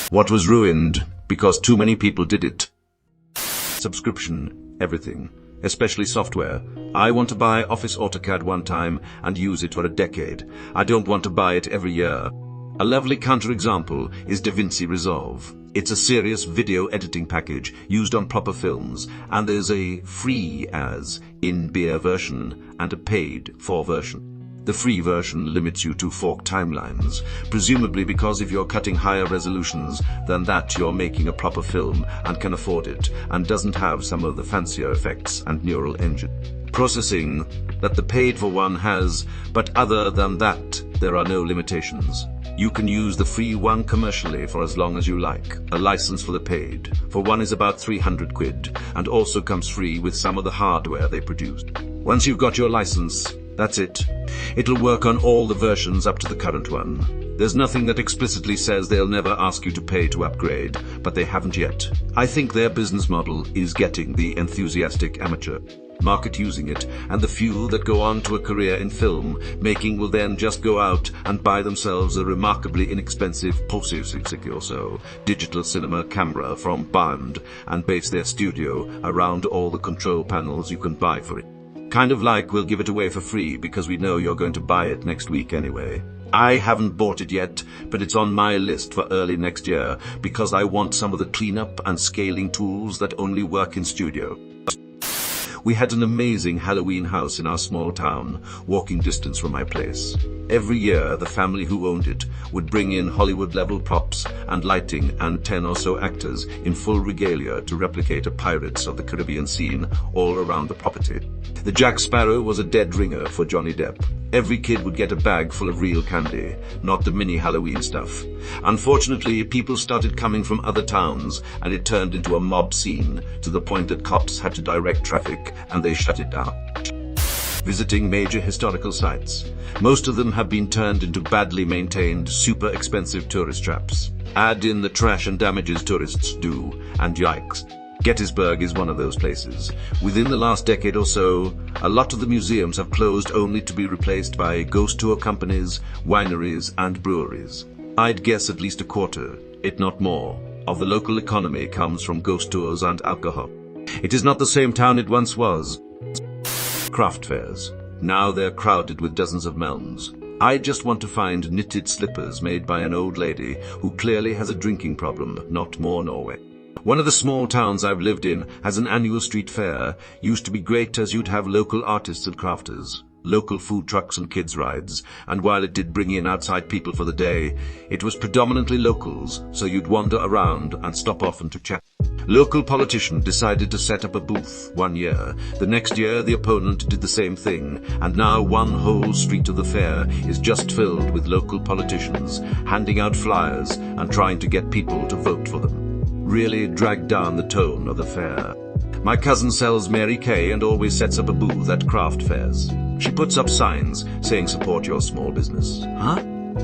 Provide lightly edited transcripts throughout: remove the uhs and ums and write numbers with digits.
What was ruined because too many people did it? Subscription, everything, especially software. I want to buy Office AutoCAD one time and use it for a decade. I don't want to buy it every year. A lovely counterexample is DaVinci Resolve. It's a serious video editing package used on proper films, and there's a free as in-beer version and a paid for version. The free version limits you to forked timelines, presumably because if you're cutting higher resolutions than that you're making a proper film and can afford it, and doesn't have some of the fancier effects and neural engine processing that the paid for one has, but other than that, there are no limitations. You can use the free one commercially for as long as you like. A license for the paid for one is about 300 quid, and also comes free with some of the hardware they produced. Once you've got your license, that's it. It'll work on all the versions up to the current one. There's nothing that explicitly says they'll never ask you to pay to upgrade, but they haven't yet. I think their business model is getting the enthusiastic amateur market using it, and the few that go on to a career in film making will then just go out and buy themselves a remarkably inexpensive POSI or so digital cinema camera from Bound and base their studio around all the control panels you can buy for it. Kind of like we'll give it away for free because we know you're going to buy it next week anyway. I haven't bought it yet, but it's on my list for early next year because I want some of the cleanup and scaling tools that only work in studio. We had an amazing Halloween house in our small town, walking distance from my place. Every year, the family who owned it would bring in Hollywood-level props and lighting and 10 or so actors in full regalia to replicate a Pirates of the Caribbean scene all around the property. The Jack Sparrow was a dead ringer for Johnny Depp. Every kid would get a bag full of real candy, not the mini Halloween stuff. Unfortunately, people started coming from other towns, and it turned into a mob scene to the point that cops had to direct traffic, and they shut it down. Visiting major historical sites. Most of them have been turned into badly maintained, super expensive tourist traps. Add in the trash and damages tourists do, and yikes. Gettysburg is one of those places. Within the last decade or so, a lot of the museums have closed only to be replaced by ghost tour companies, wineries, and breweries. I'd guess at least a quarter, if not more, of the local economy comes from ghost tours and alcohol. It is not the same town it once was. Craft fairs. Now they're crowded with dozens of melons. I just want to find knitted slippers made by an old lady who clearly has a drinking problem, not more Norway. One of the small towns I've lived in has an annual street fair. Used to be great as you'd have local artists and crafters, local food trucks and kids rides, and while it did bring in outside people for the day, it was predominantly locals, so you'd wander around and stop off and to chat. Local politician decided to set up a booth one year. The next year the opponent did the same thing, and now one whole street of the fair is just filled with local politicians, handing out flyers and trying to get people to vote for them. Really dragged down the tone of the fair. My cousin sells Mary Kay and always sets up a booth at craft fairs. She puts up signs saying support your small business. Huh?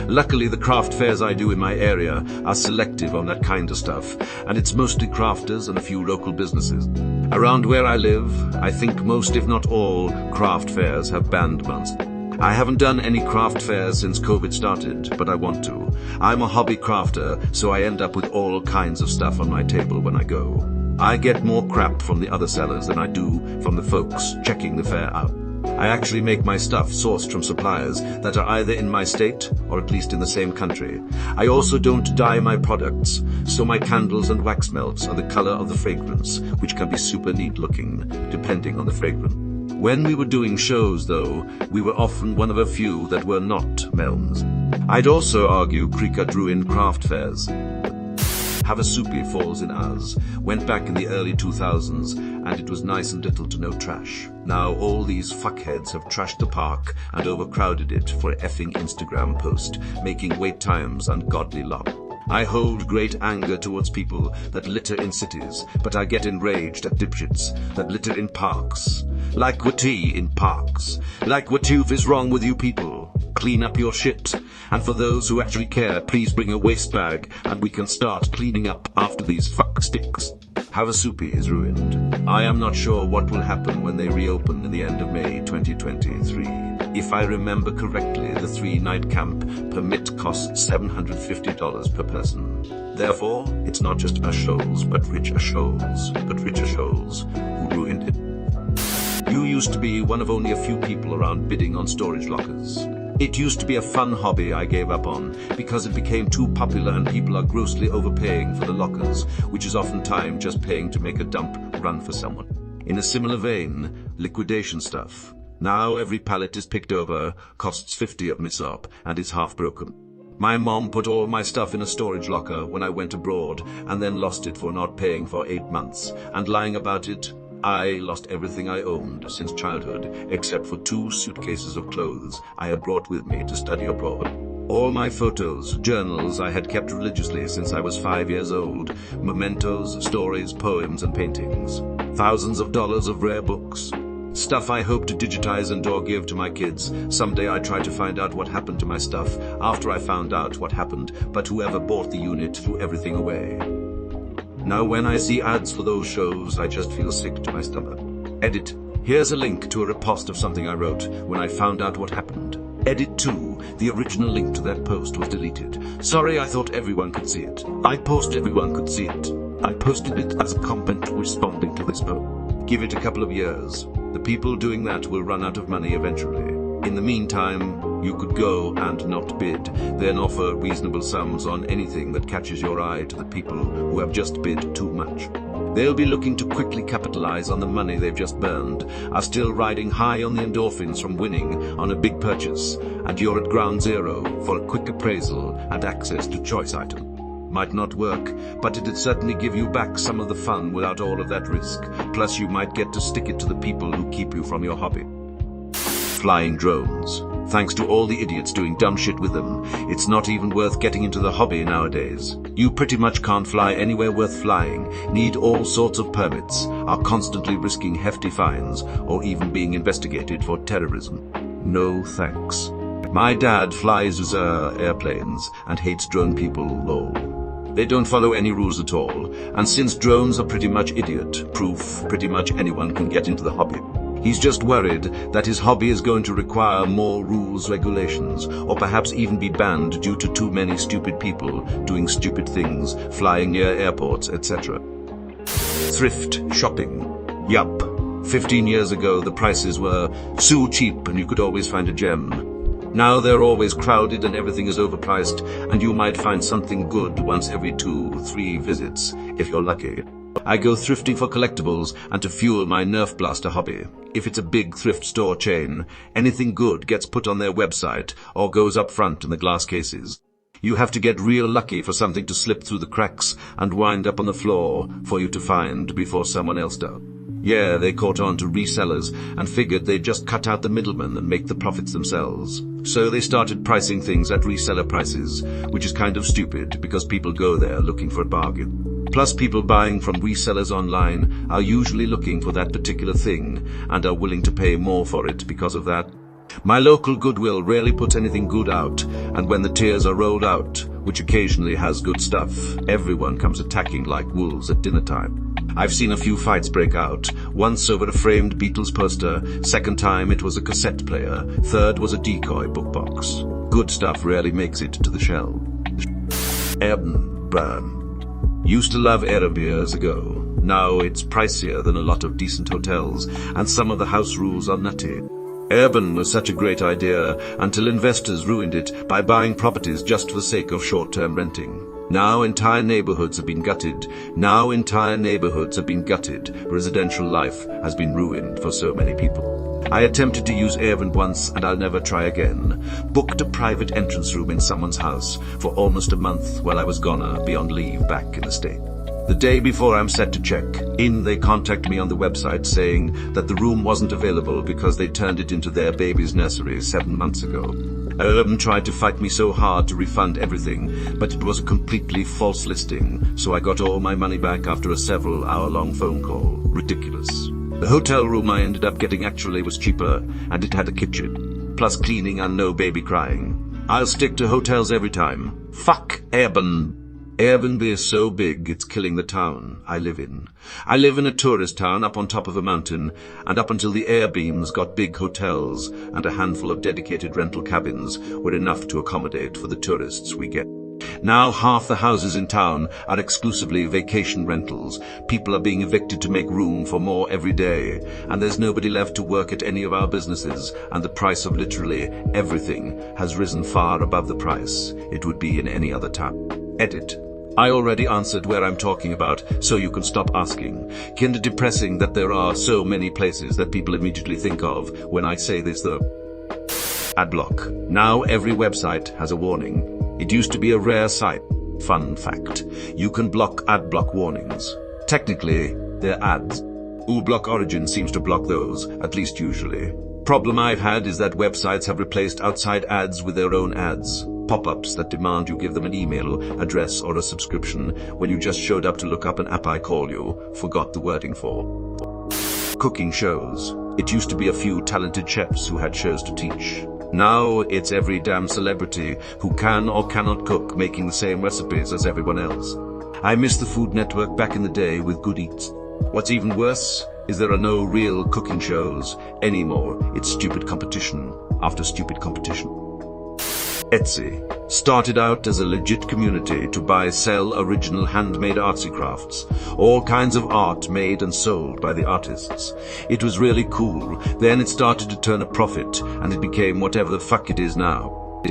Luckily the craft fairs I do in my area are selective on that kind of stuff, and it's mostly crafters and a few local businesses. Around where I live, I think most if not all craft fairs have banned months. I haven't done any craft fairs since COVID started, but I want to. I'm a hobby crafter, so I end up with all kinds of stuff on my table when I go. I get more crap from the other sellers than I do from the folks checking the fair out. I actually make my stuff sourced from suppliers that are either in my state or at least in the same country. I also don't dye my products, so my candles and wax melts are the color of the fragrance, which can be super neat looking, depending on the fragrance. When we were doing shows, though, we were often one of a few that were not melons. I'd also argue Krika drew in craft fairs. Havasupi falls in ours. Went back in the early 2000s, and it was nice and little to no trash. Now all these fuckheads have trashed the park and overcrowded it for an effing Instagram post, making wait times ungodly long. I hold great anger towards people that litter in cities, but I get enraged at dipshits that litter in parks. Like what in parks. Like what is wrong with you people? Clean up your shit. And for those who actually care, please bring a waste bag and we can start cleaning up after these fuck sticks. Havasupi is ruined. I am not sure what will happen when they reopen in the end of May 2023. If I remember correctly, the 3-night camp permit costs $750 per person. Therefore, it's not just us shoals, but richer shoals who ruined it. You used to be one of only a few people around bidding on storage lockers. It used to be a fun hobby I gave up on because it became too popular and people are grossly overpaying for the lockers, which is oftentimes just paying to make a dump run for someone. In a similar vein, liquidation stuff. Now every pallet is picked over, costs 50 of misop, and is half broken. My mom put all my stuff in a storage locker when I went abroad and then lost it for not paying for 8 months, and lying about it, I lost everything I owned since childhood, except for 2 suitcases of clothes I had brought with me to study abroad. All my photos, journals I had kept religiously since I was 5 years old, mementos, stories, poems, and paintings. Thousands of dollars of rare books. Stuff I hope to digitize and or give to my kids. Someday I try to find out what happened to my stuff after I found out what happened, but whoever bought the unit threw everything away. Now when I see ads for those shows, I just feel sick to my stomach. Edit. Here's a link to a repost of something I wrote when I found out what happened. Edit 2. The original link to that post was deleted. Sorry, I thought everyone could see it. I posted everyone could see it. I posted it as a comment responding to this post. Give it a couple of years. The people doing that will run out of money eventually. In the meantime, you could go and not bid, then offer reasonable sums on anything that catches your eye to the people who have just bid too much. They'll be looking to quickly capitalize on the money they've just burned, are still riding high on the endorphins from winning on a big purchase, and you're at ground zero for a quick appraisal and access to choice item. Might not work, but it'd certainly give you back some of the fun without all of that risk. Plus you might get to stick it to the people who keep you from your hobby. Flying drones. Thanks to all the idiots doing dumb shit with them, it's not even worth getting into the hobby nowadays. You pretty much can't fly anywhere worth flying, need all sorts of permits, are constantly risking hefty fines, or even being investigated for terrorism. No thanks. My dad flies airplanes and hates drone people, lol. They don't follow any rules at all, and since drones are pretty much idiot-proof, pretty much anyone can get into the hobby. He's just worried that his hobby is going to require more rules, regulations, or perhaps even be banned due to too many stupid people doing stupid things, flying near airports, etc. Thrift shopping. Yup. 15 years ago the prices were so cheap and you could always find a gem. Now they're always crowded and everything is overpriced, and you might find something good once every 2-3 visits, if you're lucky. I go thrifting for collectibles and to fuel my Nerf blaster hobby. If it's a big thrift store chain, anything good gets put on their website or goes up front in the glass cases. You have to get real lucky for something to slip through the cracks and wind up on the floor for you to find before someone else does. Yeah, they caught on to resellers and figured they'd just cut out the middlemen and make the profits themselves. So they started pricing things at reseller prices, which is kind of stupid because people go there looking for a bargain. Plus people buying from resellers online are usually looking for that particular thing and are willing to pay more for it because of that. My local Goodwill rarely puts anything good out, and when the tiers are rolled out, which occasionally has good stuff, everyone comes attacking like wolves at dinner time. I've seen a few fights break out, once over a framed Beatles poster, second time it was a cassette player, third was a decoy book box. Good stuff rarely makes it to the shelf. Burn. Used to love Arab years ago. Now it's pricier than a lot of decent hotels, and some of the house rules are nutty. Urban was such a great idea until investors ruined it by buying properties just for the sake of short-term renting. Now entire neighborhoods have been gutted. Residential life has been ruined for so many people. I attempted to use Urban once and I'll never try again. Booked a private entrance room in someone's house for almost a month while I was gonna be on leave back in the States. The day before I'm set to check in, they contact me on the website saying that the room wasn't available because they turned it into their baby's nursery 7 months ago. Urban tried to fight me so hard to refund everything, but it was a completely false listing, so I got all my money back after a several-hour-long phone call. Ridiculous. The hotel room I ended up getting actually was cheaper, and it had a kitchen, plus cleaning and no baby crying. I'll stick to hotels every time. Fuck Urban. Airbnb is so big, it's killing the town I live in. I live in a tourist town up on top of a mountain, and up until the air beams got big hotels, and a handful of dedicated rental cabins were enough to accommodate for the tourists we get. Now half the houses in town are exclusively vacation rentals. People are being evicted to make room for more every day, and there's nobody left to work at any of our businesses, and the price of literally everything has risen far above the price it would be in any other town. Edit. I already answered where I'm talking about, so you can stop asking. Kinda depressing that there are so many places that people immediately think of when I say this though. Adblock. Now every website has a warning. It used to be a rare sight. Fun fact. You can block adblock warnings. Technically, they're ads. uBlock Origin seems to block those, at least usually. Problem I've had is that websites have replaced outside ads with their own ads. Pop-ups that demand you give them an email address or a subscription when you just showed up to look up an app I call you, forgot the wording for. Cooking shows. It used to be a few talented chefs who had shows to teach. Now it's every damn celebrity who can or cannot cook making the same recipes as everyone else. I miss the Food Network back in the day with good eats. What's even worse is there are no real cooking shows anymore. It's stupid competition after stupid competition. Etsy started out as a legit community to buy, sell original handmade artsy crafts, all kinds of art made and sold by the artists. It was really cool. Then it started to turn a profit, and it became whatever the fuck it is now.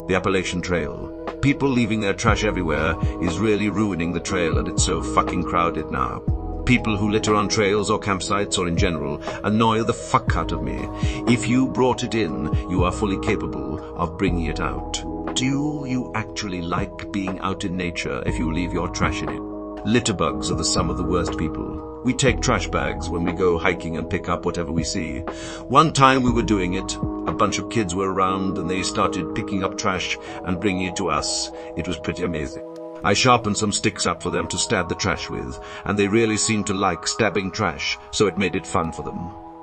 The Appalachian Trail. People leaving their trash everywhere is really ruining the trail, and it's so fucking crowded now. People who litter on trails or campsites or in general annoy the fuck out of me. If you brought it in, you are fully capable of bringing it out. Do you actually like being out in nature if you leave your trash in it? Litterbugs are the sum of the worst people. We take trash bags when we go hiking and pick up whatever we see. One time we were doing it. A bunch of kids were around and they started picking up trash and bringing it to us. It was pretty amazing. I sharpened some sticks up for them to stab the trash with, and they really seemed to like stabbing trash, so it made it fun for them.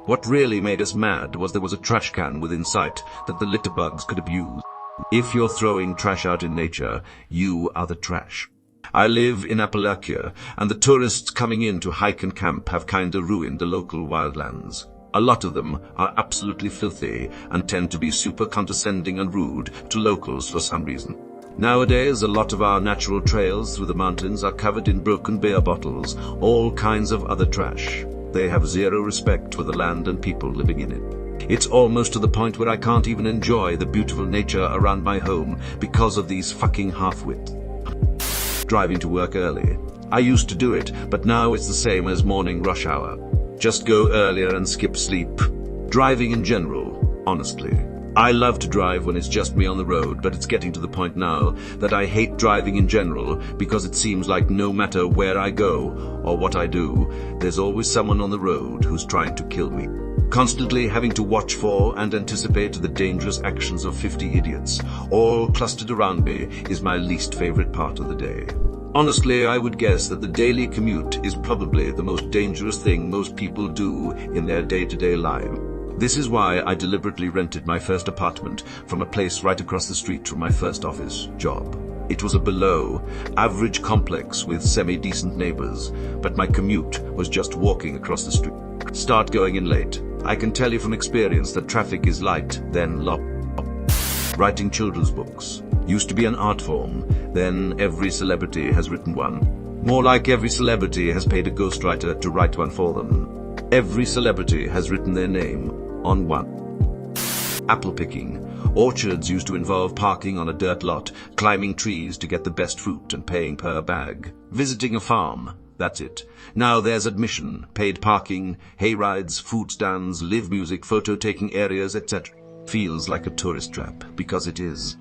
What really made us mad was there was a trash can within sight that the litterbugs could abuse. If you're throwing trash out in nature, you are the trash. I live in Appalachia, and the tourists coming in to hike and camp have kinda ruined the local wildlands. A lot of them are absolutely filthy and tend to be super condescending and rude to locals for some reason. Nowadays, a lot of our natural trails through the mountains are covered in broken beer bottles, all kinds of other trash. They have zero respect for the land and people living in it. It's almost to the point where I can't even enjoy the beautiful nature around my home because of these fucking half-wits. Driving to work early. I used to do it, but now it's the same as morning rush hour. Just go earlier and skip sleep. Driving in general, honestly. I love to drive when it's just me on the road, but it's getting to the point now that I hate driving in general because it seems like no matter where I go or what I do, there's always someone on the road who's trying to kill me. Constantly having to watch for and anticipate the dangerous actions of 50 idiots, all clustered around me, is my least favorite part of the day. Honestly, I would guess that the daily commute is probably the most dangerous thing most people do in their day-to-day life. This is why I deliberately rented my first apartment from a place right across the street from my first office job. It was a below-average complex with semi-decent neighbors, but my commute was just walking across the street. Start going in late. I can tell you from experience that traffic is light, then low. Writing children's books. Used to be an art form, then every celebrity has written one. More like every celebrity has paid a ghostwriter to write one for them. Every celebrity has written their name on one. Apple picking. Orchards used to involve parking on a dirt lot, climbing trees to get the best fruit and paying per bag. Visiting a farm. That's it. Now there's admission, paid parking, hay rides, food stands, live music, photo-taking areas, etc. Feels like a tourist trap, because it is.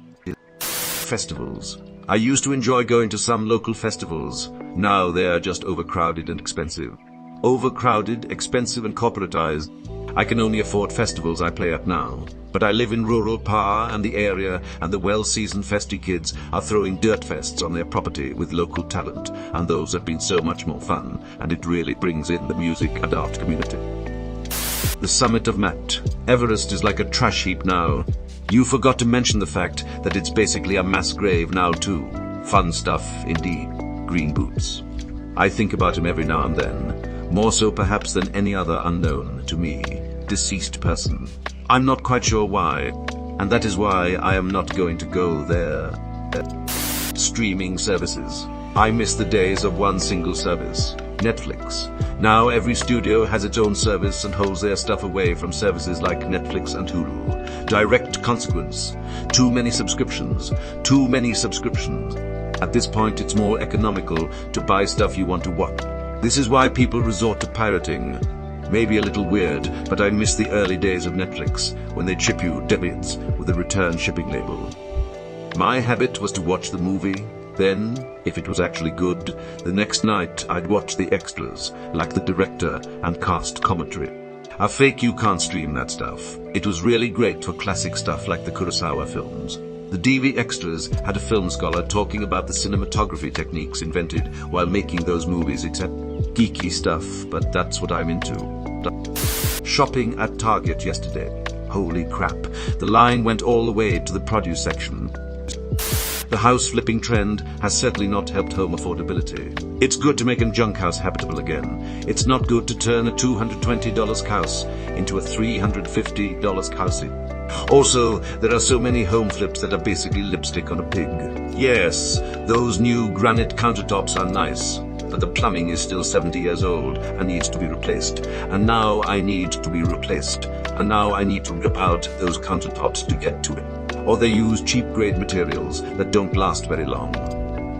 Festivals. I used to enjoy going to some local festivals. Now they're just overcrowded and expensive. Overcrowded, expensive and corporatized. I can only afford festivals I play at now. But I live in rural Pa and the area, and the well-seasoned festy kids are throwing dirt fests on their property with local talent, and those have been so much more fun, and it really brings in the music and art community. The summit of Matt. Everest is like a trash heap now. You forgot to mention the fact that it's basically a mass grave now too. Fun stuff, indeed. Green boots. I think about him every now and then, more so perhaps than any other unknown to me, deceased person. I'm not quite sure why, and that is why I am not going to go there. streaming services. I miss the days of one single service, Netflix. Now every studio has its own service and holds their stuff away from services like Netflix and Hulu. Direct consequence. Too many subscriptions. Too many subscriptions. At this point, it's more economical to buy stuff you want to watch. This is why people resort to pirating. Maybe a little weird, but I miss the early days of Netflix, when they chip you debits with a return shipping label. My habit was to watch the movie, then, if it was actually good, the next night I'd watch the extras, like the director and cast commentary. A fake you can't stream that stuff. It was really great for classic stuff like the Kurosawa films. The DV extras had a film scholar talking about the cinematography techniques invented while making those movies, except geeky stuff, but that's what I'm into. Shopping at Target yesterday. Holy crap, the line went all the way to the produce section. The house flipping trend has certainly not helped home affordability. It's good to make a junk house habitable again. It's not good to turn a $220 house into a $350 house. Also, there are so many home flips that are basically lipstick on a pig. Yes, those new granite countertops are nice, but the plumbing is still 70 years old and needs to be replaced. And now I need to be replaced. And now I need to rip out those countertops to get to it. Or they use cheap grade materials that don't last very long.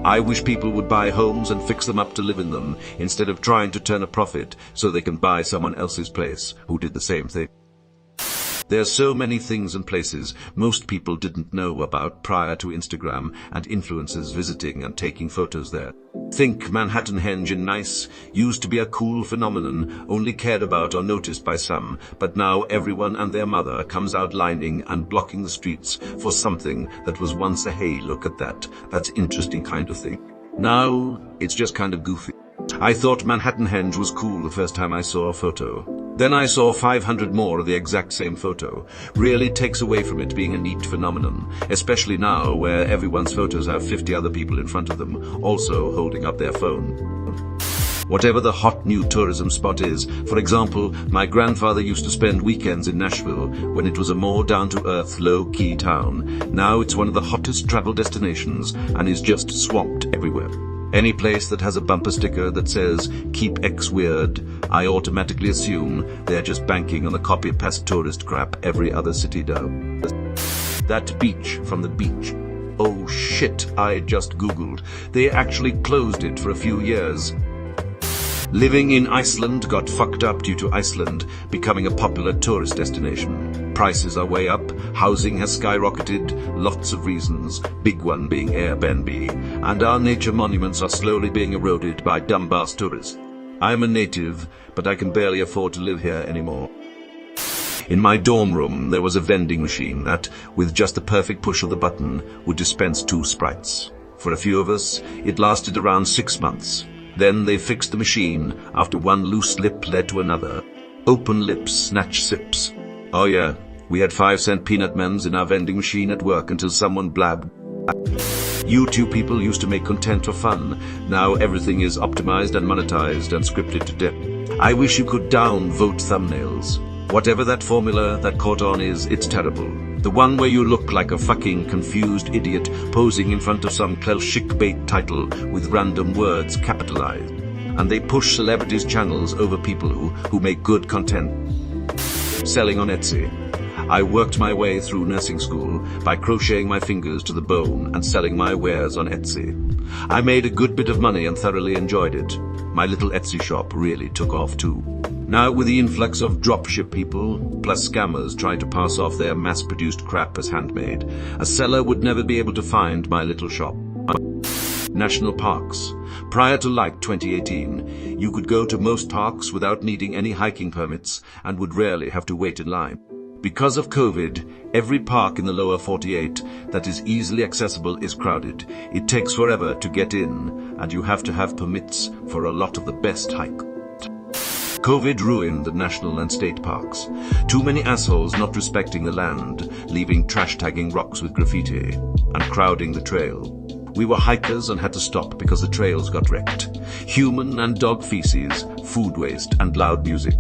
I wish people would buy homes and fix them up to live in them, instead of trying to turn a profit so they can buy someone else's place who did the same thing. There's so many things and places most people didn't know about prior to Instagram and influencers visiting and taking photos there. Think Manhattanhenge in Nice used to be a cool phenomenon, only cared about or noticed by some, but now everyone and their mother comes out lining and blocking the streets for something that was once a hey, look at that, that's interesting kind of thing. Now, it's just kind of goofy. I thought Manhattanhenge was cool the first time I saw a photo. Then I saw 500 more of the exact same photo. Really takes away from it being a neat phenomenon, especially now where everyone's photos have 50 other people in front of them, also holding up their phone. Whatever the hot new tourism spot is, for example, my grandfather used to spend weekends in Nashville when it was a more down-to-earth, low-key town. Now it's one of the hottest travel destinations and is just swamped everywhere. Any place that has a bumper sticker that says, "Keep X weird," I automatically assume they're just banking on the copy-paste tourist crap every other city does. That beach from the beach. Oh shit, I just googled. They actually closed it for a few years. Living in Iceland got fucked up due to Iceland becoming a popular tourist destination. Prices are way up, housing has skyrocketed, lots of reasons, big one being Airbnb, and our nature monuments are slowly being eroded by dumb-ass tourists. I'm a native, but I can barely afford to live here anymore. In my dorm room, there was a vending machine that, with just the perfect push of the button, would dispense 2 Sprites. For a few of us, it lasted around 6 months. Then they fixed the machine after one loose lip led to another. Open lips, snatch sips. Oh yeah, we had 5-cent peanut M's in our vending machine at work until someone blabbed. YouTube people used to make content for fun. Now everything is optimized and monetized and scripted to death. I wish you could downvote thumbnails. Whatever that formula that caught on is, it's terrible. The one where you look like a fucking confused idiot posing in front of some clickbait title with random words capitalized. And they push celebrities' channels over people who make good content. Selling on Etsy. I worked my way through nursing school by crocheting my fingers to the bone and selling my wares on Etsy. I made a good bit of money and thoroughly enjoyed it. My little Etsy shop really took off too. Now with the influx of dropship people, plus scammers trying to pass off their mass-produced crap as handmade, a seller would never be able to find my little shop. National parks. Prior to like 2018, you could go to most parks without needing any hiking permits and would rarely have to wait in line. Because of COVID, every park in the lower 48 that is easily accessible is crowded. It takes forever to get in, and you have to have permits for a lot of the best hikes. COVID ruined the national and state parks. Too many assholes not respecting the land, leaving trash tagging rocks with graffiti, and crowding the trail. We were hikers and had to stop because the trails got wrecked. Human and dog feces, food waste, and loud music.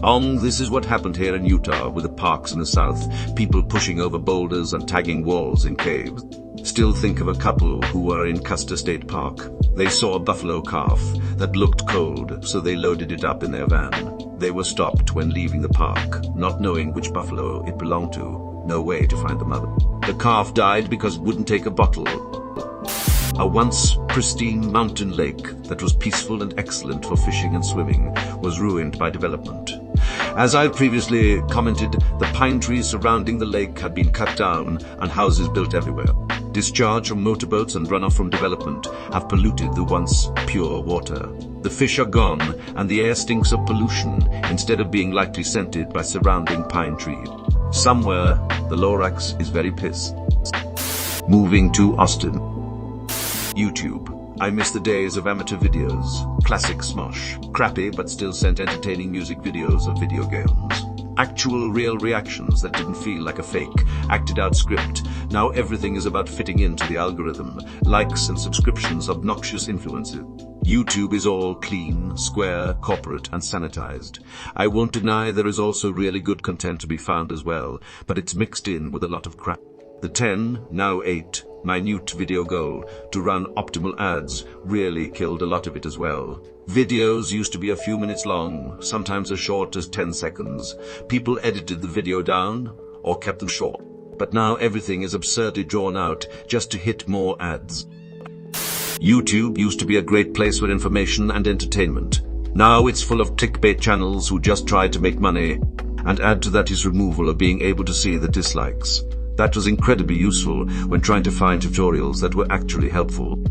This is what happened here in Utah with the parks in the south. People pushing over boulders and tagging walls in caves. Still think of a couple who were in Custer State Park. They saw a buffalo calf that looked cold, so they loaded it up in their van. They were stopped when leaving the park, not knowing which buffalo it belonged to. No way to find the mother. The calf died because it wouldn't take a bottle. A once pristine mountain lake that was peaceful and excellent for fishing and swimming was ruined by development. As I previously commented, the pine trees surrounding the lake had been cut down and houses built everywhere. Discharge from motorboats and runoff from development have polluted the once pure water. The fish are gone and the air stinks of pollution instead of being lightly scented by surrounding pine trees. Somewhere, the Lorax is very pissed. Moving to Austin. YouTube. I miss the days of amateur videos. Classic smosh. Crappy but still sent entertaining music videos of video games. Actual real reactions that didn't feel like a fake, acted out script. Now everything is about fitting into the algorithm. Likes and subscriptions, obnoxious influences. YouTube is all clean, square, corporate and sanitized. I won't deny there is also really good content to be found as well, but it's mixed in with a lot of crap. The 10, now 8, minute video goal to run optimal ads really killed a lot of it as well. Videos used to be a few minutes long, sometimes as short as 10 seconds. People edited the video down or kept them short. But now everything is absurdly drawn out just to hit more ads. YouTube used to be a great place for information and entertainment. Now it's full of clickbait channels who just try to make money, and add to that is removal of being able to see the dislikes. That was incredibly useful when trying to find tutorials that were actually helpful.